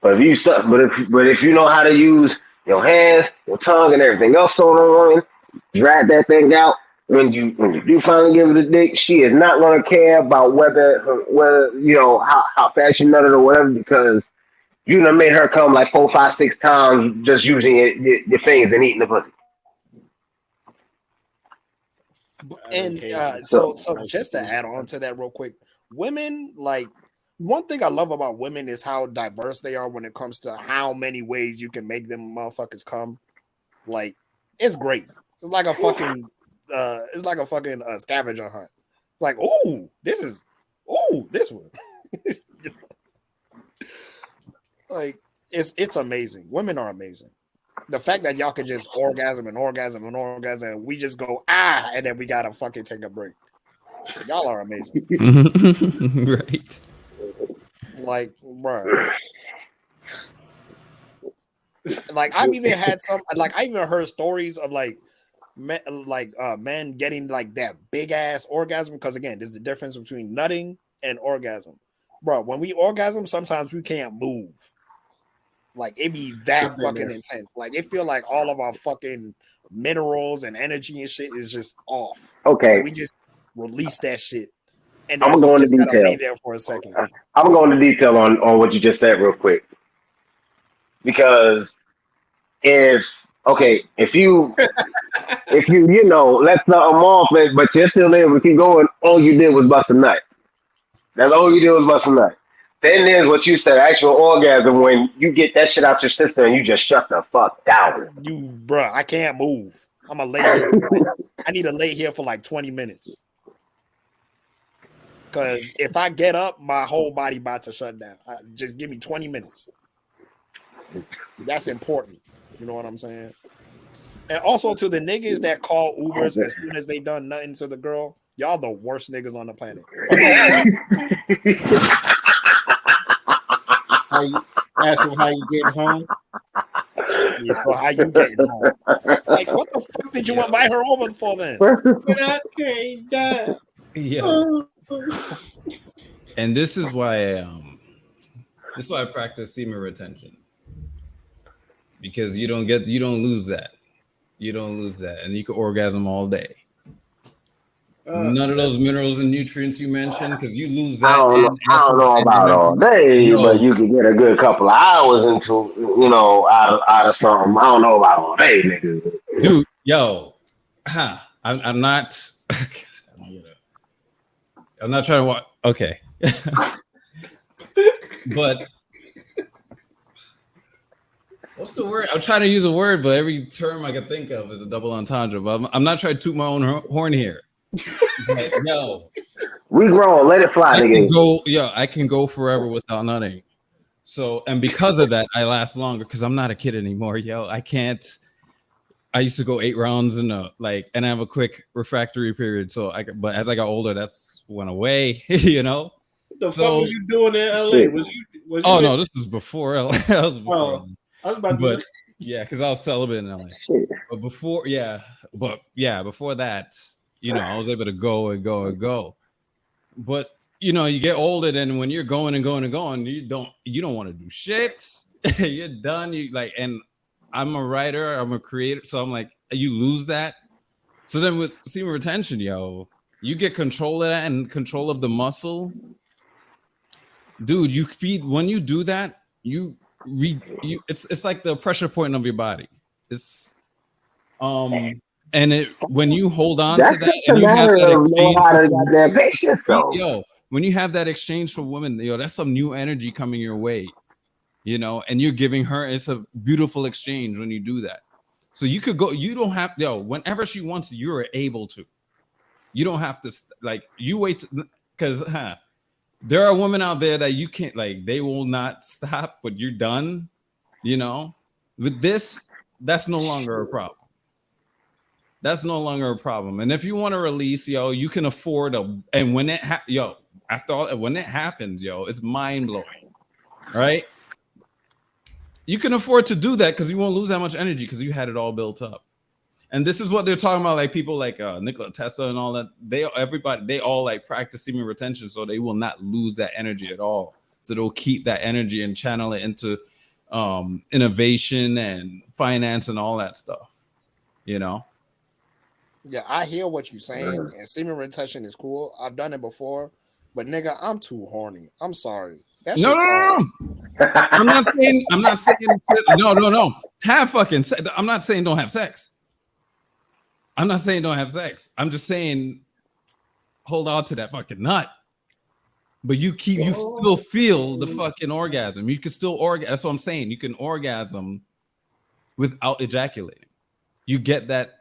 But if you stuck, but if you know how to use your hands, your tongue, and everything else going on, drag that thing out. When you do finally give it a dick, she is not gonna care about whether how fast you nutted or whatever, because you done made her come like 4, 5, 6 times just using your fingers and eating the pussy. And So so just to add on to that real quick, women like one thing I love about women is how diverse they are when it comes to how many ways you can make them motherfuckers come. Like it's great. It's like a fucking scavenger hunt. Like, this one. Like it's amazing. Women are amazing. The fact that y'all could just orgasm and orgasm and orgasm, and we just go and then we gotta fucking take a break. Y'all are amazing. Right. Like, bruh. Like I've even had some. Like I even heard stories of men getting like that big ass orgasm. Because again, there's a difference between nutting and orgasm, bro. When we orgasm, sometimes we can't move. Like it be that fucking intense. Like it feel like all of our fucking minerals and energy and shit is just off. okay, Like we just release that shit, and I'm then gonna we go into just gotta lay detail. there for a second. I'm gonna go into detail on what you just said real quick, because if you let's not I'm off it, but you're still able to keep going. All you did was bust a nut. That's all you did was bust a nut. Then there's what you said, actual orgasm, when you get that shit out your system and you just shut the fuck down. Bruh, I can't move. I'm gonna lay here. I need to lay here for like 20 minutes. Because if I get up, my whole body about to shut down. Just give me 20 minutes. That's important. You know what I'm saying? And also to the niggas that call Ubers as soon as they done nothing to the girl, y'all the worst niggas on the planet. How you ask him how you getting home? Yeah, so how you getting home? Like, what the fuck did you invite her over for then? But I can't die. Yeah. And this is why I practice semen retention. Because you don't lose that. You don't lose that. And you can orgasm all day. None of those minerals and nutrients you mentioned, because you lose that. I don't know about all day, but you can get a good couple of hours into out of something. I don't know about all day, nigga. Dude, yo, I'm not. I'm not trying to watch. Okay, but what's the word? I'm trying to use a word, but every term I can think of is a double entendre. But I'm not trying to toot my own horn here. But, yo, we grown. Let it fly, nigga. I can go forever without nutting. So, and because of that, I last longer because I'm not a kid anymore. Yo, I can't. I used to go 8 rounds and I have a quick refractory period. So but as I got older, that's went away. What the fuck was you doing in LA? Was you no, this was before LA. I was before. I was about to. Yeah, because I was celibate in LA. But before that, I was able to go and go and go. But you get older, and when you're going and going and going, you don't want to do shit. You're done. And I'm a writer, I'm a creator, so I'm like, you lose that. So then with semen retention, you get control of that and control of the muscle. Dude, you feed when you do that, it's like the pressure point of your body. It's when you hold on to that and you have that exchange, when you have that exchange for women, that's some new energy coming your way, and you're giving her. It's a beautiful exchange when you do that. So you could go. You don't have whenever she wants, you're able to. You don't have to like you wait because there are women out there that you can't like. They will not stop, but you're done. You know, with this, that's no longer a problem. That's no longer a problem. And if you want to release, you can afford and when it after all, when it happens, it's mind blowing, right? You can afford to do that because you won't lose that much energy because you had it all built up. And this is what they're talking about, like people like Nikola Tesla and all that. They all like practice semen retention, so they will not lose that energy at all. So they'll keep that energy and channel it into innovation and finance and all that stuff. Yeah, I hear what you're saying, and semen retention is cool. I've done it before, but nigga, I'm too horny. I'm sorry. That No, shit's hard. I'm not saying. No. Have fucking sex. I'm not saying don't have sex. I'm not saying don't have sex. I'm just saying hold on to that fucking nut. But you still feel the fucking orgasm. You can still orgasm. That's what I'm saying. You can orgasm without ejaculating. You get that.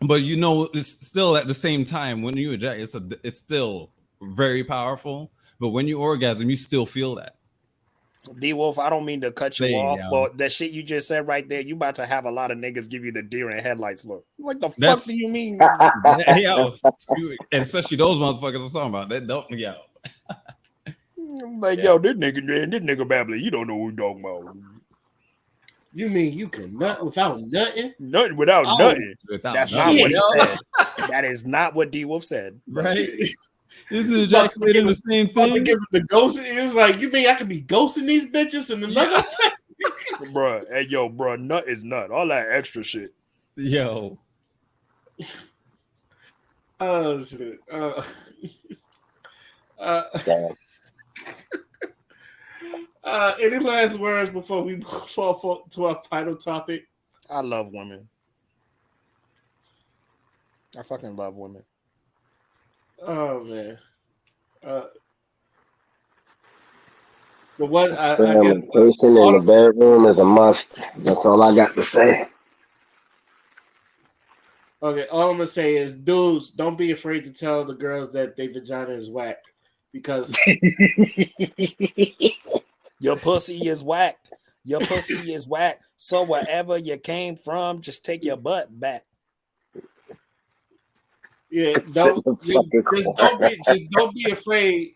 But it's still at the same time when you ejaculate, it's still very powerful. But when you orgasm, you still feel that. D Wolf, I don't mean to cut you off, go. but that shit you just said right there, you about to have a lot of niggas give you the deer in headlights look. What the fuck do you mean? And especially those motherfuckers I'm talking about. They don't, like, yo, this nigga babbling. You don't know what we're talking about. You mean you can nut without nothing? Nothing without nothing. That's not what he said. That is not what D Wolf said. Right? Isn't ejaculating the same thing? Give the ghost. It was like, you mean I could be ghosting these bitches and another? Bruh, hey yo, bruh, nut is nut. All that extra shit. Yo. Oh shit. Any last words before we move to our final topic? I love women. I fucking love women. Oh man. The one experimentation in the bedroom is a must. That's all I got to say. Okay, all I'm gonna say is, dudes, don't be afraid to tell the girls that their vagina is whack, because your pussy is whacked. Your pussy is whack. So wherever you came from, just take your butt back. Yeah, don't be afraid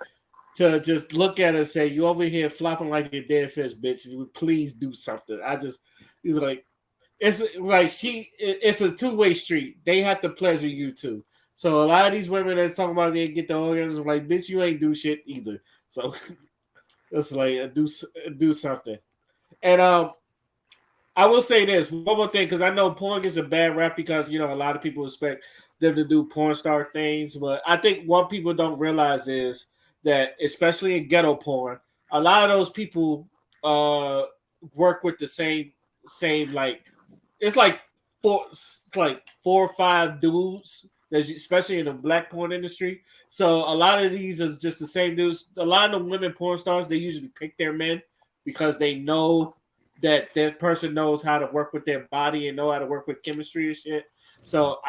to just look at her and say, "You over here flopping like a dead fish, bitch. Please do something." He's like, it's like it's a two-way street. They have to pleasure you too. So a lot of these women that's talking about they get the orgasm, like, bitch, you ain't do shit either. So it's like do something. And I will say this one more thing, because I know porn gets a bad rap because a lot of people expect them to do porn star things, but I think what people don't realize is that, especially in ghetto porn, a lot of those people work with the same like, it's like four or five dudes, especially in the black porn industry. So a lot of these are just the same dudes. A lot of the women porn stars, they usually pick their men because they know that person knows how to work with their body and know how to work with chemistry and shit. So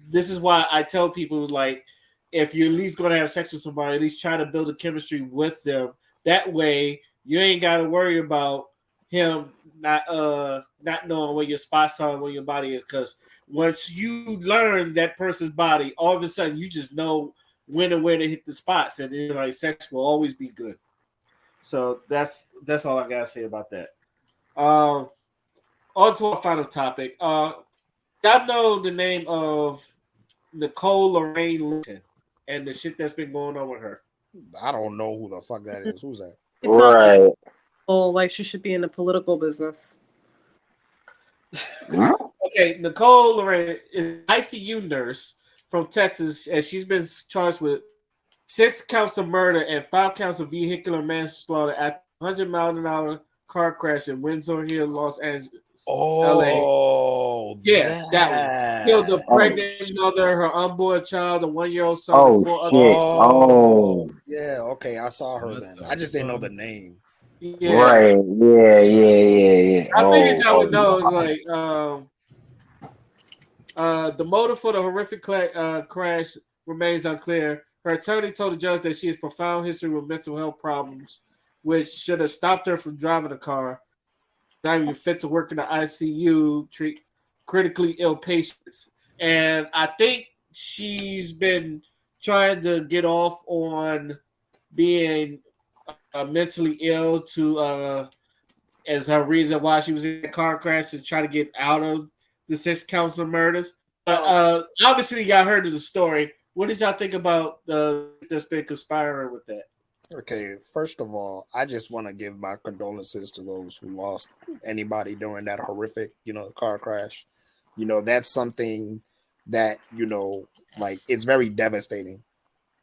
this is why I tell people, like, if you're at least going to have sex with somebody, at least try to build a chemistry with them. That way, you ain't got to worry about him not knowing where your spots are and where your body is. Because once you learn that person's body, all of a sudden you just know when and where to hit the spots, and then like sex will always be good. So that's all I gotta say about that. On to our final topic. Y'all know the name of Nicole Lorraine Linton and the shit that's been going on with her. I don't know who the fuck that is. Who's that? Right. Oh, like she should be in the political business. Okay, Nicole Lorraine is an ICU nurse from Texas, and she's been charged with 6 counts of murder and 5 counts of vehicular manslaughter after a 100-mile-an-hour car crash in Windsor Hill, Los Angeles. Oh, yeah, that one. Killed the pregnant mother, her unborn child, a 1-year-old son. Oh, shit. Yeah, okay, I saw her then. I just didn't know the name. Yeah. Right. Yeah. I figured y'all would know. Like, The motive for the horrific crash remains unclear. Her attorney told the judge that she has profound history with mental health problems, which should have stopped her from driving the car. Not even fit to work in the ICU, treat critically ill patients. And I think she's been trying to get off on being mentally ill to as her reason why she was in the car crash to try to get out of the 6 counts of murders. But obviously, y'all heard of the story. What did y'all think about that's been conspiring with that? Okay, first of all, I just want to give my condolences to those who lost anybody during that horrific, car crash. That's something that, like it's very devastating.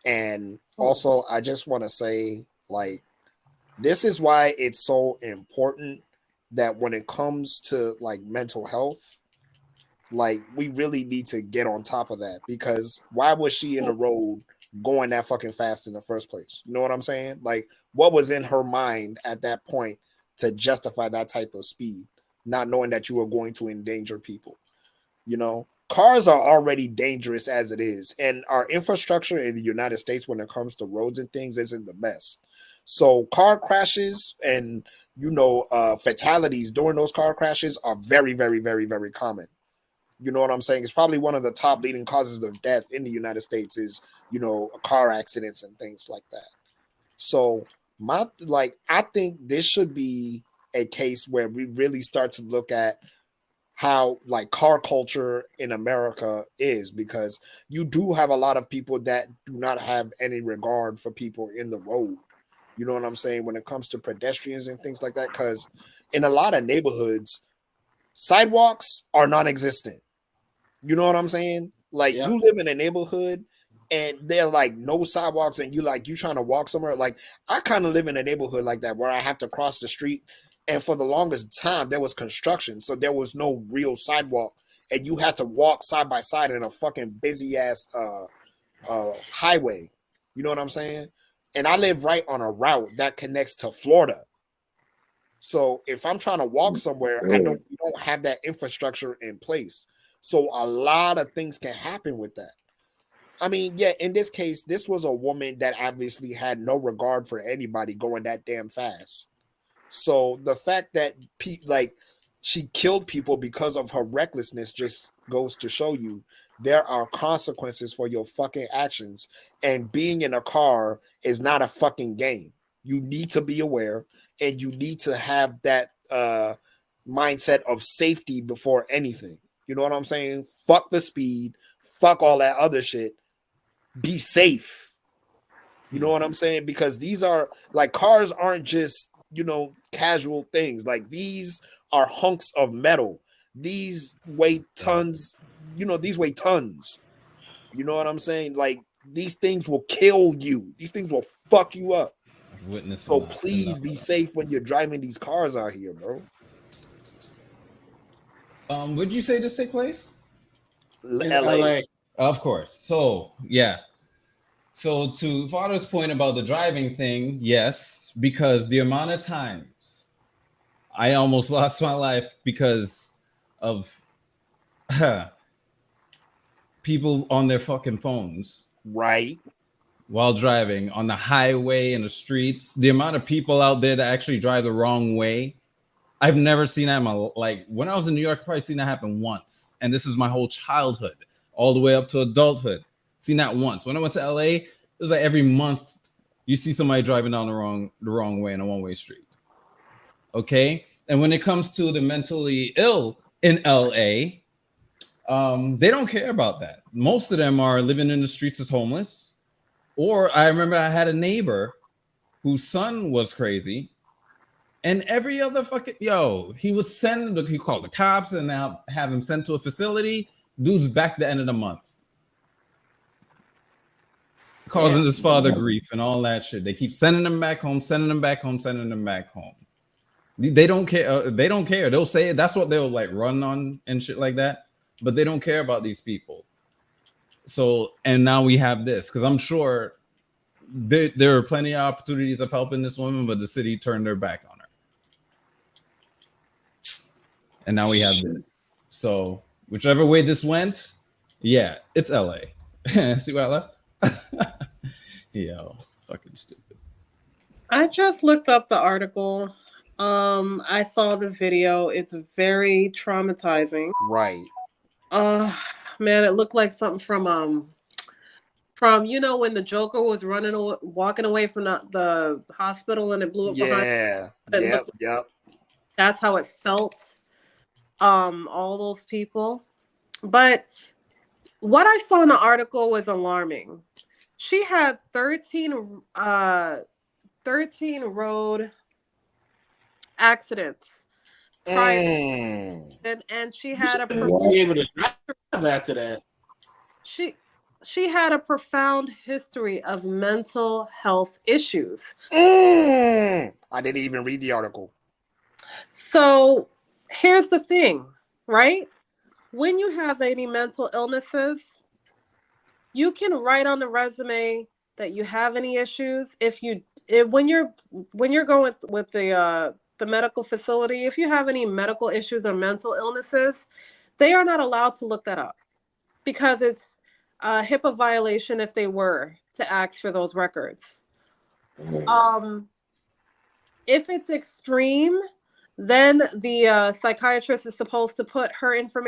And also, I just want to say, like, this is why it's so important that when it comes to like mental health, like we really need to get on top of that, because why was she in the road going that fucking fast in the first place? You know what I'm saying? Like, what was in her mind at that point to justify that type of speed, not knowing that you were going to endanger people? Cars are already dangerous as it is, and our infrastructure in the United States when it comes to roads and things isn't the best. So car crashes and fatalities during those car crashes are very, very, very, very common. You know what I'm saying? It's probably one of the top leading causes of death in the United States is, car accidents and things like that. So I think this should be a case where we really start to look at how like car culture in America is, because you do have a lot of people that do not have any regard for people in the road. You know what I'm saying? When it comes to pedestrians and things like that, because in a lot of neighborhoods, sidewalks are non-existent. You know what I'm saying? Like you live in a neighborhood and there are like no sidewalks and you trying to walk somewhere. Like I kind of live in a neighborhood like that where I have to cross the street, and for the longest time there was construction, so there was no real sidewalk and you had to walk side by side in a fucking busy ass highway. You know what I'm saying? And I live right on a route that connects to Florida. So if I'm trying to walk somewhere, we don't have that infrastructure in place. So a lot of things can happen with that. I mean, yeah, in this case, this was a woman that obviously had no regard for anybody going that damn fast. So the fact that she killed people because of her recklessness just goes to show you there are consequences for your fucking actions. And being in a car is not a fucking game. You need to be aware and you need to have that mindset of safety before anything. You know what I'm saying? Fuck the speed. Fuck all that other shit. Be safe. You know what I'm saying? Because these are like cars aren't just, casual things. Like these are hunks of metal. These weigh tons. These weigh tons. You know what I'm saying? Like these things will kill you. These things will fuck you up. I've witnessed So please be safe when you're driving these cars out here, bro. Would you say this take place? In LA. LA. Of course. So yeah. So to Father's point about the driving thing, yes, because the amount of times I almost lost my life because of people on their fucking phones. Right. While driving on the highway and the streets, the amount of people out there that actually drive the wrong way, I've never seen that in my like when I was in New York, I've probably seen that happen once, and this is my whole childhood, all the way up to adulthood. Seen that once. When I went to LA, it was like every month you see somebody driving down the wrong way in a one-way street. Okay, and when it comes to the mentally ill in LA, they don't care about that. Most of them are living in the streets as homeless. Or I remember I had a neighbor whose son was crazy, and every other fucking he called the cops and now have him sent to a facility. Dude's back the end of the month, causing his father grief and all that shit. They keep sending him back home, sending him back home, sending him back home. They don't care. They don't care. They'll say that's what they'll like run on and shit like that, but they don't care about these people. So, and now we have this because I'm sure there are plenty of opportunities of helping this woman, but the city turned their back on her. And now we have this. So, Whichever way this went, yeah, it's LA. See why I left? Yo, fucking stupid. I just looked up the article. I saw the video. It's very traumatizing. Right. Uh Man, it looked like something from when the Joker was walking away from the hospital and it blew up behind. Yeah. It Yep. looked, Yep. that's how it felt. All those people. But what I saw in the article was alarming. She had 13 road accidents prior, and she had a Be able to drive after that. she had a profound history of mental health issues. I didn't even read the article. So here's the thing, right? When you have any mental illnesses, you can write on the resume that you have any issues. When you're going with the medical facility, if you have any medical issues or mental illnesses, they are not allowed to look that up because it's a HIPAA violation if they were to ask for those records. If it's extreme, then the psychiatrist is supposed to put her information